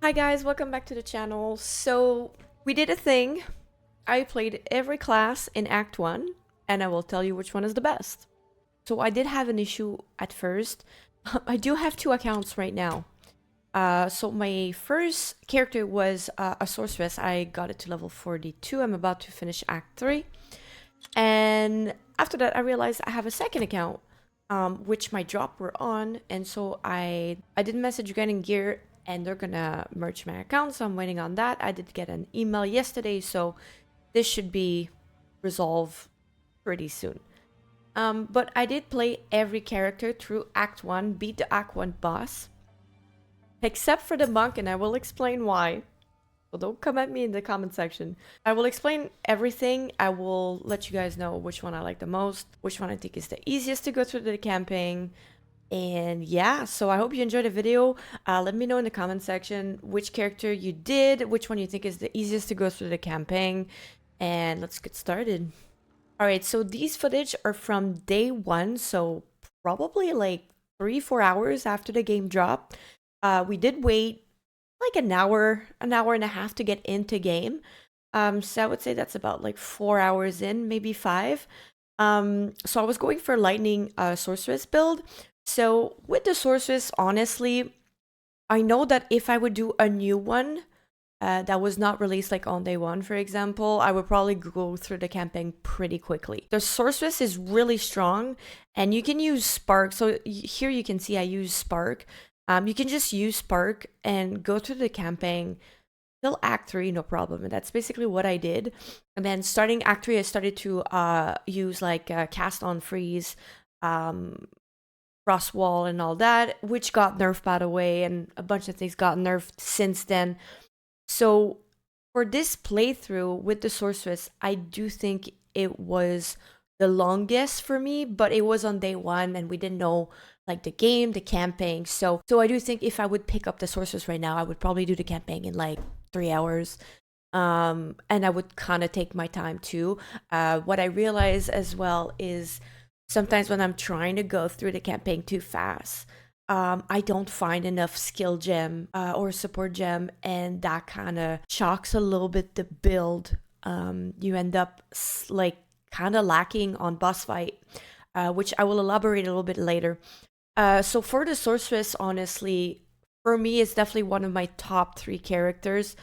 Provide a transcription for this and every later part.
Hi guys, welcome back to the channel. So we did a thing. I played every class in Act 1 and I will tell you which one is the best. So I did have an issue at first. I do have two accounts right now. So my first character was a sorceress. I got it to level 42. I'm about to finish Act 3. And after that I realized I have a second account, which my drop were on, and so I did message getting gear and they're gonna merge my account, so I'm waiting on that. I did get an email yesterday, so this should be resolved pretty soon. But I did play every character through Act 1, beat the Act 1 boss, except for the monk, and I will explain why. So don't come at me in the comment section. I will explain everything. I will let you guys know which one I like the most, which one I think is the easiest to go through the campaign. And yeah, so I hope you enjoyed the video. Let me know in the comment section which character you did, which one you think is the easiest to go through the campaign, and let's get started. All right, so these footage are from day 1, so probably like 3-4 hours after the game dropped. We did wait like an hour and a half to get into game. So I would say that's about like 4 hours in, maybe 5. So I was going for lightning sorceress build. So with the sorceress, honestly, I know that if I would do a new one that was not released like on day 1, for example, I would probably go through the campaign pretty quickly. The sorceress is really strong and you can use spark. So here you can see I use spark. You can just use spark and go through the campaign till Act 3, no problem. And that's basically what I did. And then starting Act 3, I started to use like cast on freeze, cross wall and all that, which got nerfed by the way, and a bunch of things got nerfed since then. So for this playthrough with the sorceress, I do think it was the longest for me, but it was on day 1 and we didn't know like the game, the campaign. So I do think if I would pick up the sorceress right now, I would probably do the campaign in like 3 hours. And I would kind of take my time too. What I realize as well is sometimes when I'm trying to go through the campaign too fast, I don't find enough skill gem or support gem, and that kind of shocks a little bit the build. You end up like kind of lacking on boss fight, which I will elaborate a little bit later. So for the sorceress, honestly, for me, it's definitely one of my top 3 characters.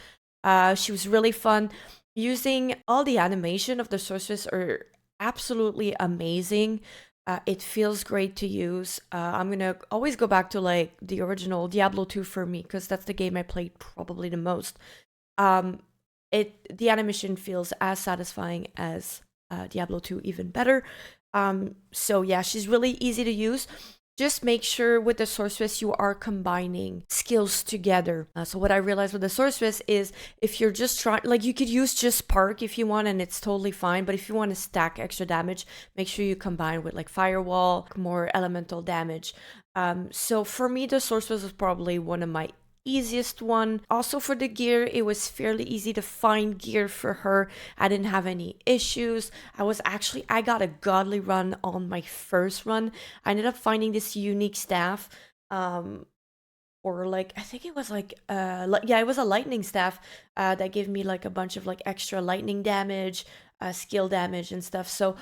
She was really fun. Using all the animation of the sorceress are absolutely amazing. It feels great to use. I'm gonna always go back to like the original Diablo 2 for me because that's the game I played probably the most. Um, the animation feels as satisfying as Diablo 2, even better. So yeah, she's really easy to use. Just make sure with the sorceress you are combining skills together. So what I realized with the sorceress is if you're just trying, like you could use just spark if you want and it's totally fine, but if you want to stack extra damage, make sure you combine with like firewall, more elemental damage. So for me, the sorceress was probably one of my easiest one. Also for the gear, it was fairly easy to find gear for her. I didn't have any issues. I got a godly run on my first run. I ended up finding this unique staff, or like I think it was like yeah, it was a lightning staff that gave me like a bunch of like extra lightning damage, skill damage and stuff. So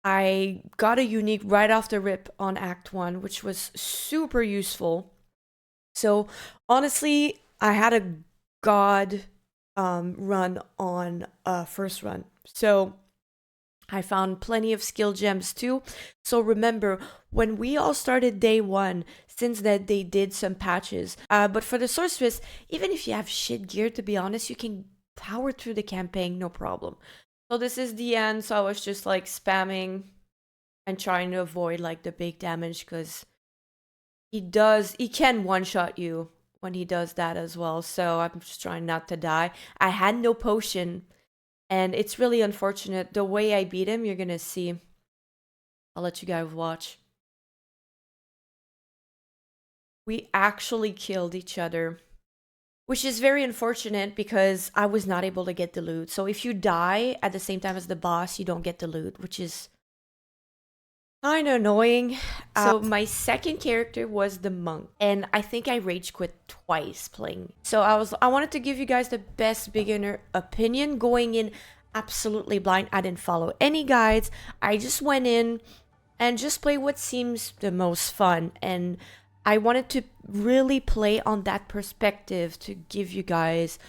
I got a unique right off the rip on Act 1, which was super useful. So honestly, I had a god run on first run. So I found plenty of skill gems too. So remember, when we all started day 1, since that they did some patches. But for the sorceress, even if you have shit gear, to be honest, you can power through the campaign, no problem. So this is the end. So I was just like spamming and trying to avoid like the big damage because he can one-shot you when he does that as well. So I'm just trying not to die. I had no potion, and it's really unfortunate. The way I beat him, you're gonna see. I'll let you guys watch. We actually killed each other, which is very unfortunate because I was not able to get the loot. So if you die at the same time as the boss, you don't get the loot, which is kind of annoying. So my second character was the monk, and I think I rage quit twice playing. So I wanted to give you guys the best beginner opinion going in absolutely blind. I didn't follow any guides. I just went in and just play what seems the most fun, and I wanted to really play on that perspective to give you guys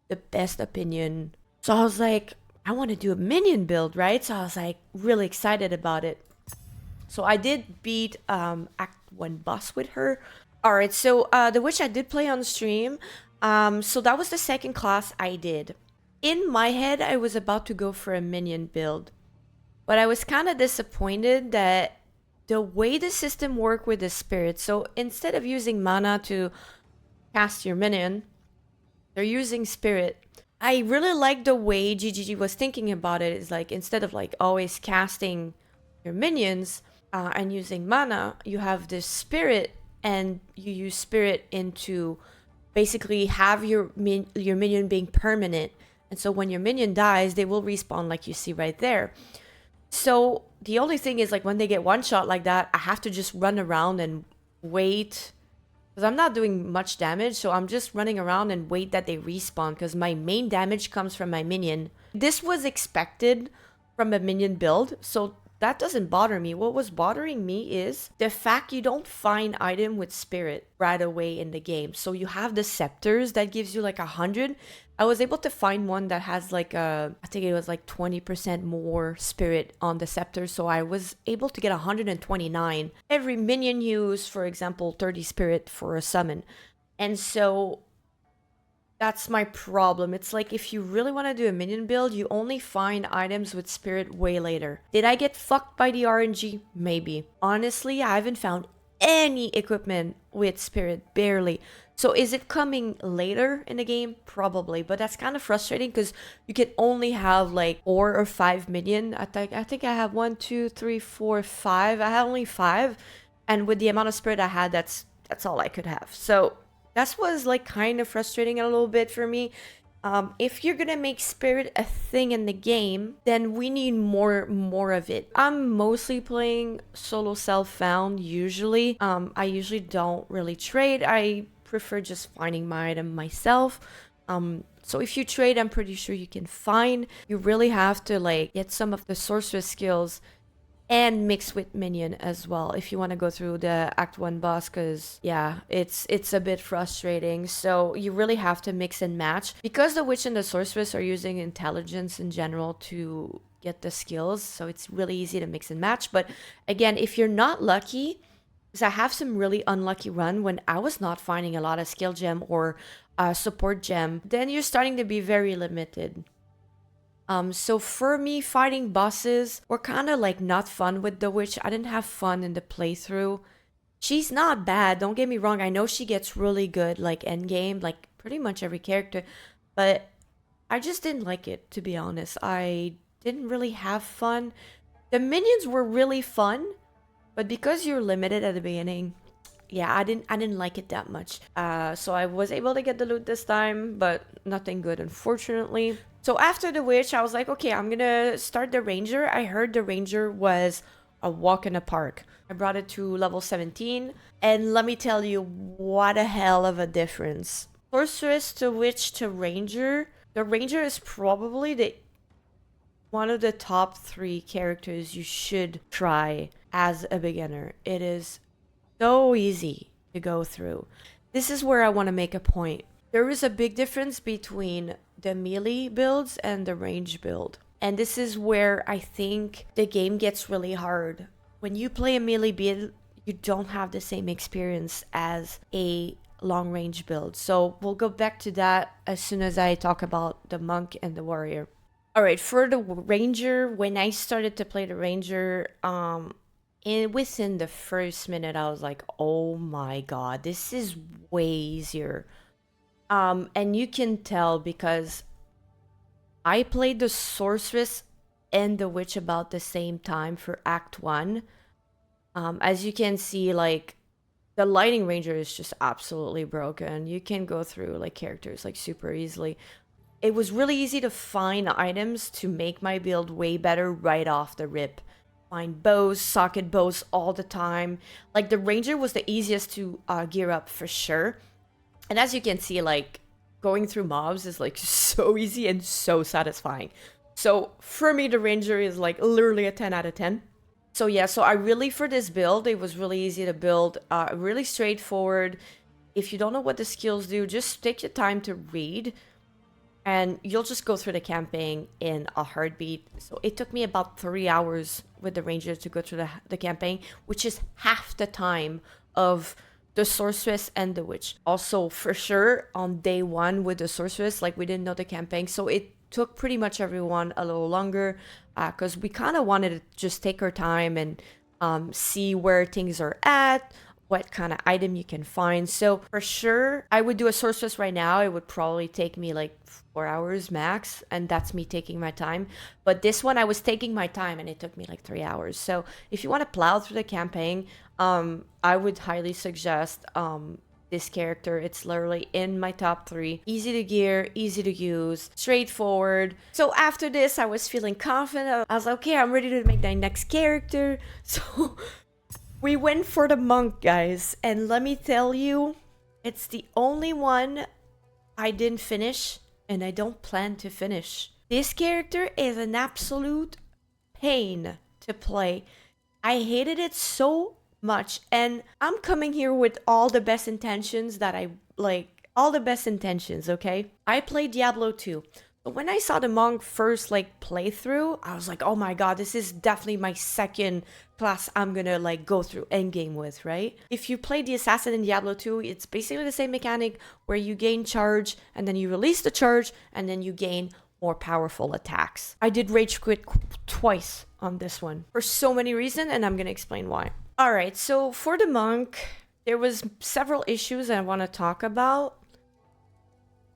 the best opinion. So I was like, I want to do a minion build, right? So I was like really excited about it. So I did beat Act 1 boss with her. All right, so the witch I did play on stream. So that was the second class I did. In my head, I was about to go for a minion build, but I was kind of disappointed that the way the system worked with the spirit. So instead of using mana to cast your minion, they're using spirit. I really like the way GGG was thinking about it. Is like instead of like always casting your minions and using mana, you have this spirit, and you use spirit into basically have your minion being permanent. And so when your minion dies, they will respawn like you see right there. So the only thing is like when they get one shot like that, I have to just run around and wait because I'm not doing much damage. So I'm just running around and wait that they respawn because my main damage comes from my minion. This was expected from a minion build, so that doesn't bother me. What was bothering me is the fact you don't find item with spirit right away in the game. So you have the scepters that gives you like 100. I was able to find one that has like I think it was like 20% more spirit on the scepter. So I was able to get 129. Every minion use, for example, 30 spirit for a summon. And so that's my problem. It's like if you really want to do a minion build, you only find items with spirit way later. Did I get fucked by the RNG? Maybe. Honestly, I haven't found any equipment with spirit, barely. So is it coming later in the game? Probably, but that's kind of frustrating because you can only have like 4 or 5 minion. I think I have 1, 2, 3, 4, 5. I have only 5, and with the amount of spirit I had, that's all I could have. So that was like kind of frustrating a little bit for me. If you're gonna make spirit a thing in the game, then we need more of it. I'm mostly playing solo self-found usually. I usually don't really trade. I prefer just finding my item myself. So if you trade, I'm pretty sure you can find. You really have to like get some of the sorceress skills and mix with minion as well if you want to go through the Act 1 boss, because yeah, it's a bit frustrating. So you really have to mix and match because the witch and the sorceress are using intelligence in general to get the skills, so it's really easy to mix and match. But again, if you're not lucky, because I have some really unlucky run when I was not finding a lot of skill gem or support gem, then you're starting to be very limited. So for me, fighting bosses were kind of like not fun with the witch. I didn't have fun in the playthrough. She's not bad, don't get me wrong. I know she gets really good like endgame, like pretty much every character, but I just didn't like it, to be honest. I didn't really have fun. The minions were really fun, but because you're limited at the beginning, yeah, I didn't like it that much. So I was able to get the loot this time, but nothing good, unfortunately. So after the witch, I was like, okay, I'm gonna start the ranger. I heard the ranger was a walk in the park. I brought it to level 17, and let me tell you, what a hell of a difference. Sorceress to witch to ranger. The ranger is probably the one of the top 3 characters you should try as a beginner. It is so easy to go through. This is where I want to make a point. There is a big difference between the melee builds and the range build. And this is where I think the game gets really hard. When you play a melee build, you don't have the same experience as a long range build. So we'll go back to that as soon as I talk about the monk and the warrior. All right, for the ranger, when I started to play the ranger, within the first minute, I was like, oh my god, this is way easier. And you can tell because I played the sorceress and the witch about the same time for Act 1. As you can see, like, the lightning ranger is just absolutely broken. You can go through like characters like super easily. It was really easy to find items to make my build way better right off the rip. find bows, socket bows all the time. Like the ranger was the easiest to gear up for sure. And as you can see, like going through mobs is like so easy and so satisfying. So for me, the ranger is like literally a 10 out of 10. So yeah, so I really, for this build, it was really easy to build, really straightforward. If you don't know what the skills do, just take your time to read and you'll just go through the campaign in a heartbeat. So it took me about 3 hours with the ranger to go through the campaign, which is half the time of the sorceress and the witch. Also, for sure, on day one with the sorceress, like we didn't know the campaign, so it took pretty much everyone a little longer because we kind of wanted to just take our time and see where things are at, what kind of item you can find. So for sure, I would do a sorceress right now. It would probably take me like 4 hours max, and that's me taking my time. But this one, I was taking my time, and it took me like 3 hours. So if you want to plow through the campaign, I would highly suggest this character. It's literally in my top 3. Easy to gear, easy to use, straightforward. So after this, I was feeling confident. I was like, okay, I'm ready to make my next character. So we went for the monk, guys. And let me tell you, it's the only one I didn't finish, and I don't plan to finish. This character is an absolute pain to play. I hated it so much, and I'm coming here with all the best intentions that I like, all the best intentions, okay? I played Diablo 2, but when I saw the monk first like playthrough, I was like, oh my god, this is definitely my second class I'm gonna like go through endgame with, right? If you play the assassin in Diablo 2, it's basically the same mechanic where you gain charge and then you release the charge and then you gain more powerful attacks. I did rage quit twice on this one for so many reasons, and I'm gonna explain why. All right, so for the monk, there was several issues I want to talk about.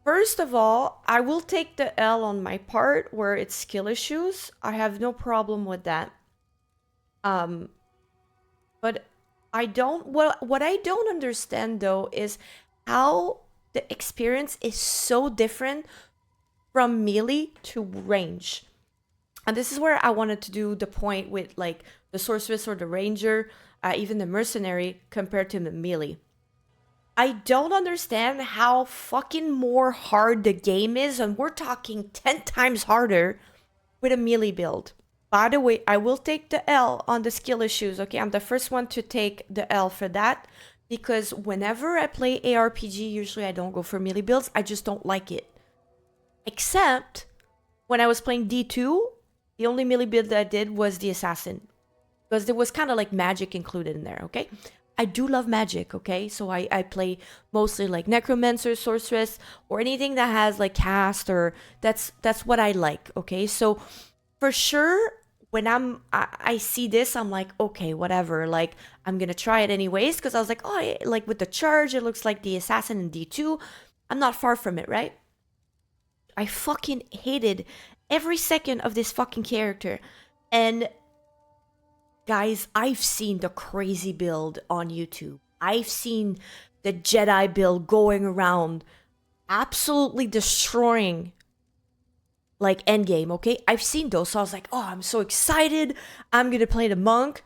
First of all, I will take the L on my part where it's skill issues. I have no problem with that. But I don't, what I don't understand though is how the experience is so different from melee to range. And this is where I wanted to do the point with like the sorceress or the ranger, even the mercenary compared to the melee. I don't understand how fucking more hard the game is, and we're talking 10 times harder with a melee build. By the way, I will take the L on the skill issues, okay? I'm the first one to take the L for that, because whenever I play ARPG, usually I don't go for melee builds. I just don't like it. Except when I was playing D2, the only melee build that I did was the assassin, because there was kind of like magic included in there, okay? I do love magic, okay? So I play mostly like necromancer, sorceress, or anything that has like cast, or that's what I like, okay? So for sure, when I see this, I'm like, okay, whatever. Like, I'm gonna try it anyways, because I was like, oh, like with the charge, it looks like the assassin in D2. I'm not far from it, right? I fucking hated every second of this fucking character. And guys, I've seen the crazy build on YouTube. I've seen the Jedi build going around absolutely destroying like endgame, okay? I've seen those, so I was like, oh, I'm so excited. I'm gonna play the monk.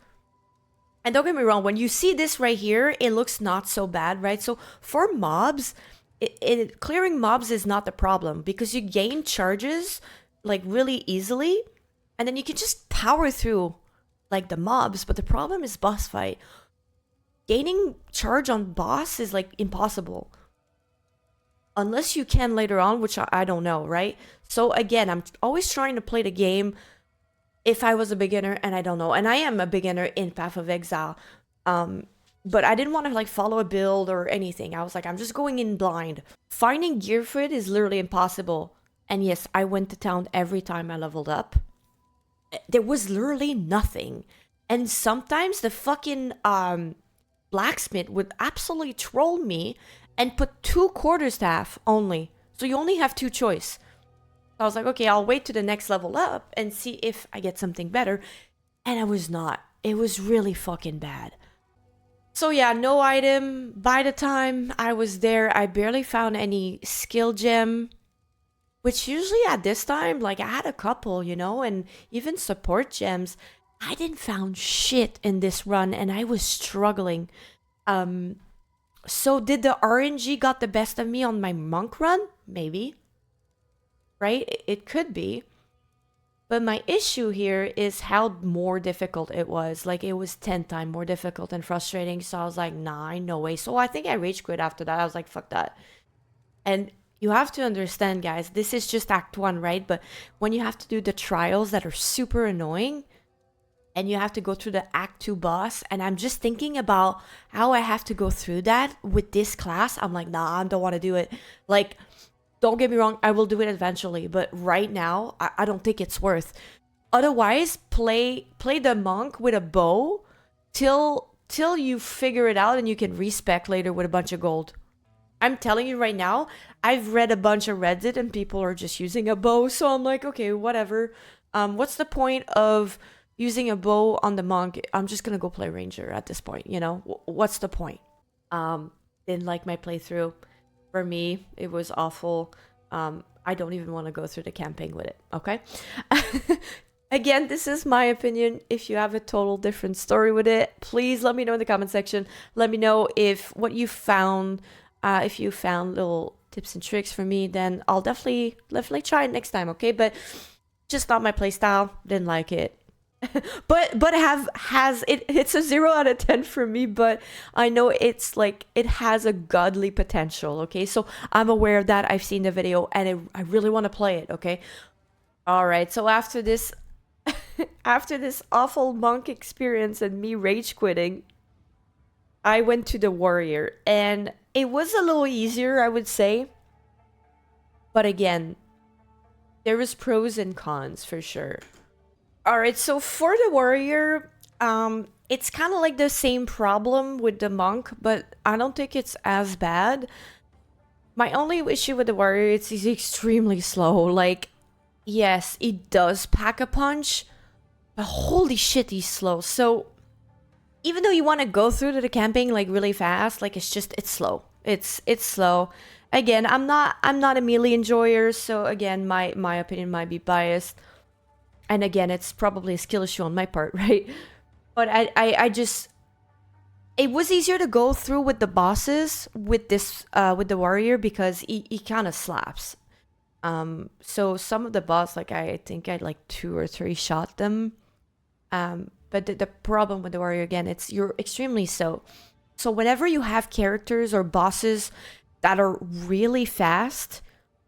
And don't get me wrong, when you see this right here, it looks not so bad, right? So for mobs, clearing mobs is not the problem, because you gain charges like really easily, and then you can just power through like the mobs. But the problem is boss fight. Gaining charge on boss is like impossible, unless you can later on, which I don't know, right? So again, I'm always trying to play the game if I was a beginner, and I don't know, and I am a beginner in Path of Exile, but I didn't want to like follow a build or anything. I was like, I'm just going in blind. Finding gear for it is literally impossible. And yes, I went to town every time I leveled up. There was literally nothing. And sometimes the fucking blacksmith would absolutely troll me and put 2 quarterstaff only. So you only have 2 choice. So I was like, okay, I'll wait to the next level up and see if I get something better. And I was not. It was really fucking bad. So yeah, no item. By the time I was there, I barely found any skill gem. Which usually at this time, like I had a couple, you know, and even support gems. I didn't found shit in this run and I was struggling. So did the RNG got the best of me on my monk run? Maybe. Right? It could be. But my issue here is how more difficult it was. Like, it was 10 times more difficult and frustrating. So I was like, nah, no way. So I think I rage quit after that. I was like, fuck that. And you have to understand, guys, this is just Act 1, right? But when you have to do the trials that are super annoying, and you have to go through the Act 2 boss, and I'm just thinking about how I have to go through that with this class. I'm like, nah, I don't want to do it. Like, don't get me wrong, I will do it eventually, but right now, I don't think it's worth. Otherwise, play the monk with a bow till you figure it out and you can respec later with a bunch of gold. I'm telling you right now, I've read a bunch of Reddit and people are just using a bow, so I'm like, okay, whatever. What's the point of using a bow on the monk? I'm just gonna go play ranger at this point, you know? What's the point? Didn't like my playthrough. For me, it was awful. I don't even want to go through the campaign with it, okay? Again, this is my opinion. If you have a total different story with it, please let me know in the comment section. Let me know if what you found, if you found little tips and tricks for me, then I'll definitely try it next time, okay? But just not my playstyle. Didn't like it. but it's a 0 out of 10 for me, but I know it's like it has a godly potential, okay? So I'm aware of that. I've seen the video and I really want to play it, okay? All right, so after this after this awful monk experience and me rage quitting, I went to the warrior and it was a little easier, I would say. But again, there was pros and cons for sure. All right, so for the warrior, it's kind of like the same problem with the monk, but I don't think it's as bad. My only issue with the warrior is he's extremely slow. Like, yes, he does pack a punch, but holy shit, he's slow. So even though you want to go through the campaign like really fast, like it's slow. It's slow. Again, I'm not a melee enjoyer, so again, my opinion might be biased. And again, it's probably a skill issue on my part, right? But I just... It was easier to go through with the bosses with this, with the warrior because he kind of slaps. So some of the boss, like I think I like 2 or 3 shot them. But the problem with the warrior, again, it's you're extremely slow. So whenever you have characters or bosses that are really fast,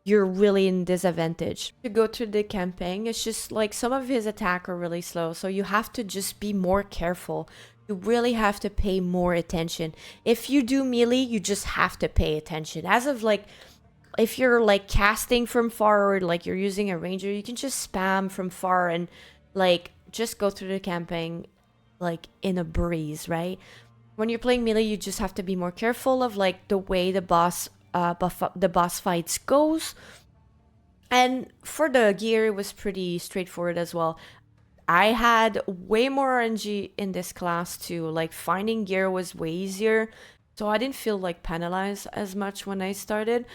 you're really in disadvantage. To go through the campaign, it's just like some of his attack are really slow, so you have to just be more careful. You really have to pay more attention. If you do melee, you just have to pay attention. As of like, if you're like casting from far or like you're using a ranger, you can just spam from far and like just go through the campaign like in a breeze, right? When you're playing melee, you just have to be more careful of like the way the boss fights goes. And for the gear, it was pretty straightforward as well. I had way more RNG in this class too. Like finding gear was way easier, so I didn't feel like penalized as much when I started.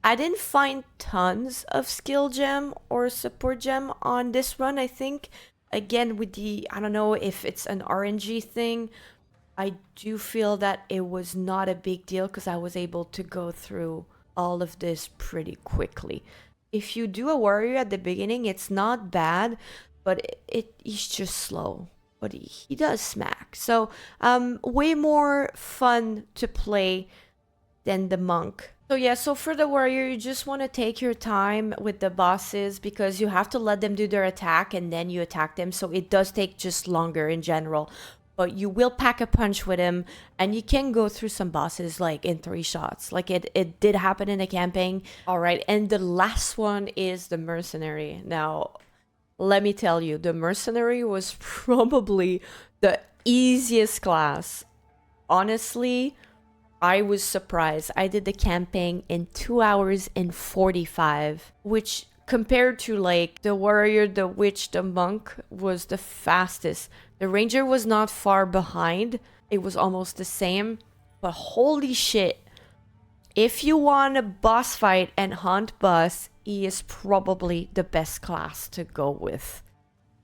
I didn't find tons of skill gem or support gem on this run. I think again with the, I don't know if it's an RNG thing, I do feel that it was not a big deal because I was able to go through all of this pretty quickly. If you do a warrior at the beginning, it's not bad, but he's just slow. But he does smack. So way more fun to play than the monk. So yeah, so for the warrior, you just want to take your time with the bosses because you have to let them do their attack and then you attack them. So it does take just longer in general. But you will pack a punch with him and you can go through some bosses like in 3 shots. Like it did happen in the campaign. All right, and the last one is the Mercenary. Now, let me tell you, the Mercenary was probably the easiest class. Honestly, I was surprised. I did the campaign in 2 hours and 45, which compared to like the warrior, the witch, the monk was the fastest. The ranger was not far behind. It was almost the same. But holy shit. If you want a boss fight and hunt boss, he is probably the best class to go with.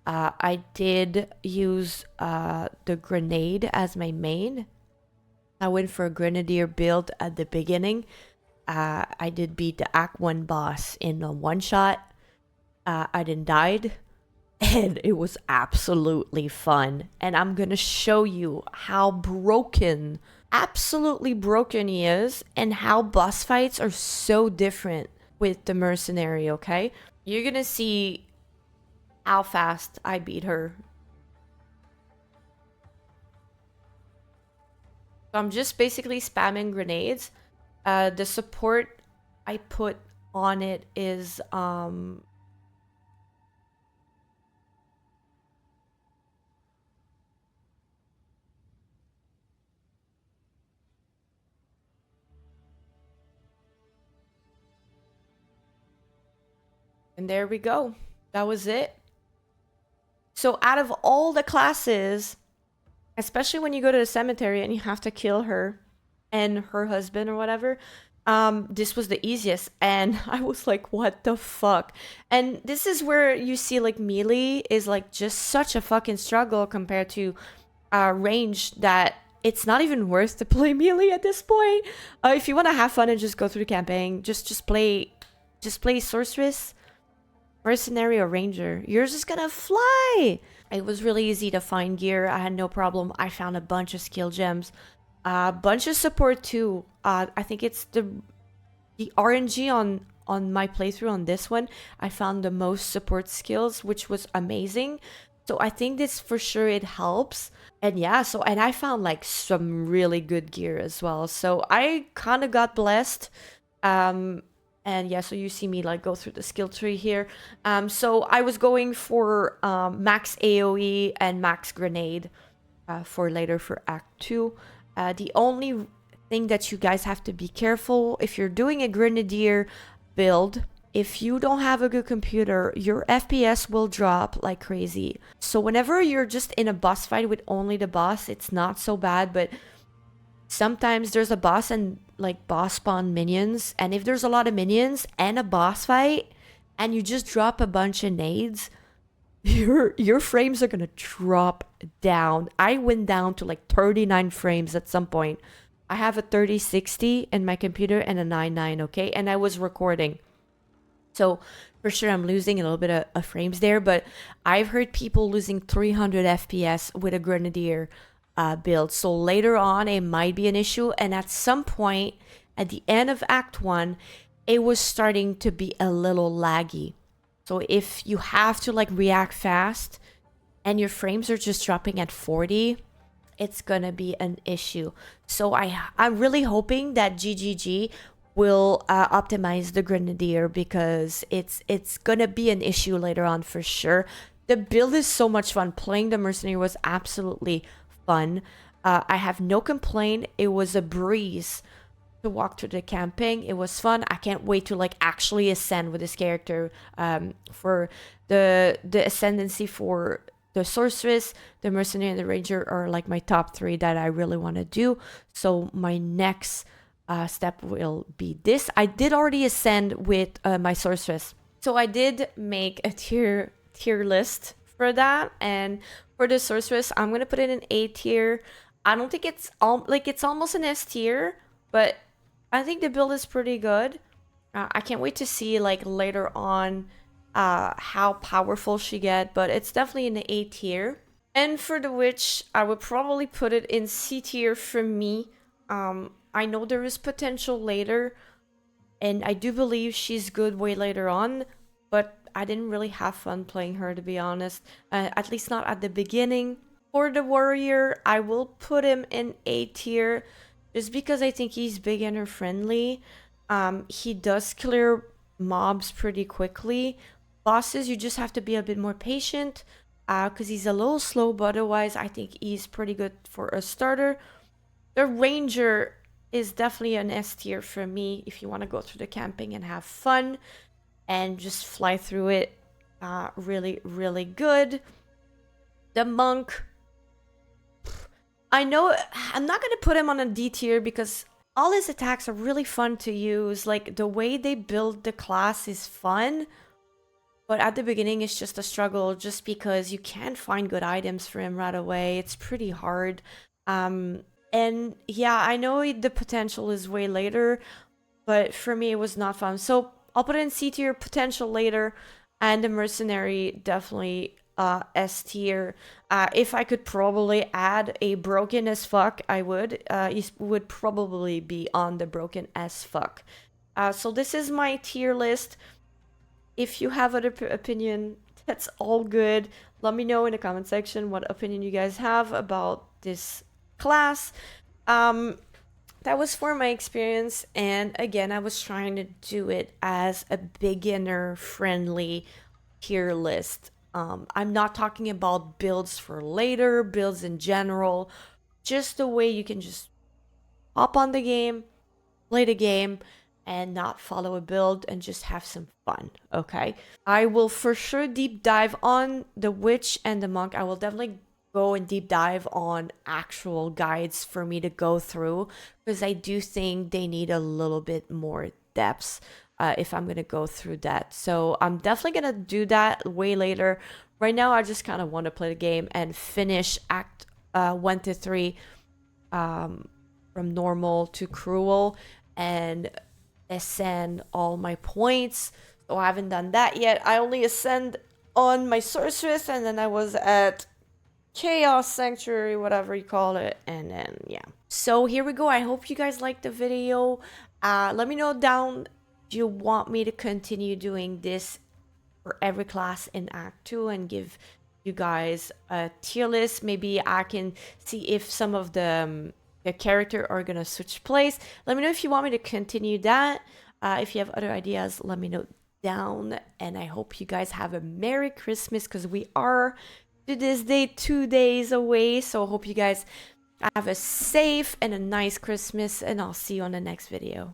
I did use the grenade as my main. I went for a grenadier build at the beginning. I did beat the Act 1 boss in a one shot. I then died, and it was absolutely fun. And I'm gonna show you how broken, absolutely broken he is, and how boss fights are so different with the Mercenary, okay? You're gonna see how fast I beat her. So I'm just basically spamming grenades. The support I put on it is and there we go. That was it. So out of all the classes, especially when you go to the cemetery and you have to kill her and her husband or whatever, this was the easiest. And I was like, what the fuck? And this is where you see like melee is like just such a fucking struggle compared to range, that it's not even worth to play melee at this point. If you want to have fun and just go through the campaign, just play sorceress, mercenary, or ranger. You're just gonna fly. It was really easy to find gear. I had no problem. I found a bunch of skill gems, a bunch of support too. I think it's the RNG on my playthrough on this one. I found the most support skills, which was amazing. So I think this for sure it helps. And yeah, so and I found like some really good gear as well. So I kind of got blessed. And yeah, so you see me like go through the skill tree here. So I was going for max AoE and max grenade for later for Act 2. The only thing that you guys have to be careful if you're doing a grenadier build, if you don't have a good computer, your FPS will drop like crazy. So whenever you're just in a boss fight with only the boss, it's not so bad, but sometimes there's a boss and like boss spawn minions, and if there's a lot of minions and a boss fight and you just drop a bunch of nades, your frames are gonna drop down. I went down to like 39 frames at some point. I have a 3060 in my computer and a 99, okay? And I was recording. So for sure I'm losing a little bit of frames there, but I've heard people losing 300 FPS with a grenadier build. So later on it might be an issue, and at some point at the end of Act 1 it was starting to be a little laggy. So if you have to like react fast and your frames are just dropping at 40, it's gonna be an issue. So I'm really hoping that GGG will optimize the grenadier, because it's gonna be an issue later on for sure. The build is so much fun. Playing the mercenary was absolutely fun. I have no complaint. It was a breeze to walk through the campaign. It was fun. I can't wait to like actually ascend with this character. For the ascendancy for the sorceress, the mercenary, and the ranger are like my top 3 that I really want to do. So my next step will be this. I did already ascend with my sorceress, so I did make a tier list for that. And for the sorceress, I'm gonna put it in A tier. I don't think it's it's almost an S tier, but I think the build is pretty good. I can't wait to see like later on how powerful she get, but it's definitely in the A tier. And for the witch, I would probably put it in C tier for me. I know there is potential later, and I do believe she's good way later on, but I didn't really have fun playing her, to be honest. At least not at the beginning. For the warrior, I will put him in A tier, just because I think he's beginner friendly. He does clear mobs pretty quickly. Bosses, you just have to be a bit more patient, because he's a little slow, but otherwise I think he's pretty good for a starter. The ranger is definitely an S tier for me if you want to go through the camping and have fun and just fly through it. Really, really good. The monk, I know I'm not going to put him on a D tier because all his attacks are really fun to use. Like the way they build the class is fun, But at the beginning, it's just a struggle just because you can't find good items for him right away. It's pretty hard. And yeah, I know the potential is way later, but for me, it was not fun. So I'll put it in C tier, potential later, and the Mercenary definitely S tier. If I could probably add a broken as fuck, I would. It would probably be on the broken as fuck. So this is my tier list. If you have other opinion, that's all good. Let me know in the comment section what opinion you guys have about this class. That was for my experience, and again, I was trying to do it as a beginner friendly tier list. I'm not talking about builds for later, builds in general, just the way you can just hop on the game, play the game, and not follow a build and just have some fun, okay? I will for sure deep dive on the witch and the monk. I will definitely go and deep dive on actual guides for me to go through because I do think they need a little bit more depth if I'm gonna go through that. So I'm definitely gonna do that way later. Right now, I just kind of want to play the game and finish Act 1 to 3 from normal to cruel and ascend all my points. So I haven't done that yet. I only ascend on my sorceress, and then I was at Chaos Sanctuary, whatever you call it, and then yeah. So here we go. I hope you guys liked the video. Let me know down if you want me to continue doing this for every class in Act 2 and give you guys a tier list. Maybe I can see if some of the character are gonna switch place. Let me know if you want me to continue that. If you have other ideas, let me know down. And I hope you guys have a Merry Christmas because we are to this day 2 days away. So I hope you guys have a safe and a nice Christmas, and I'll see you on the next video.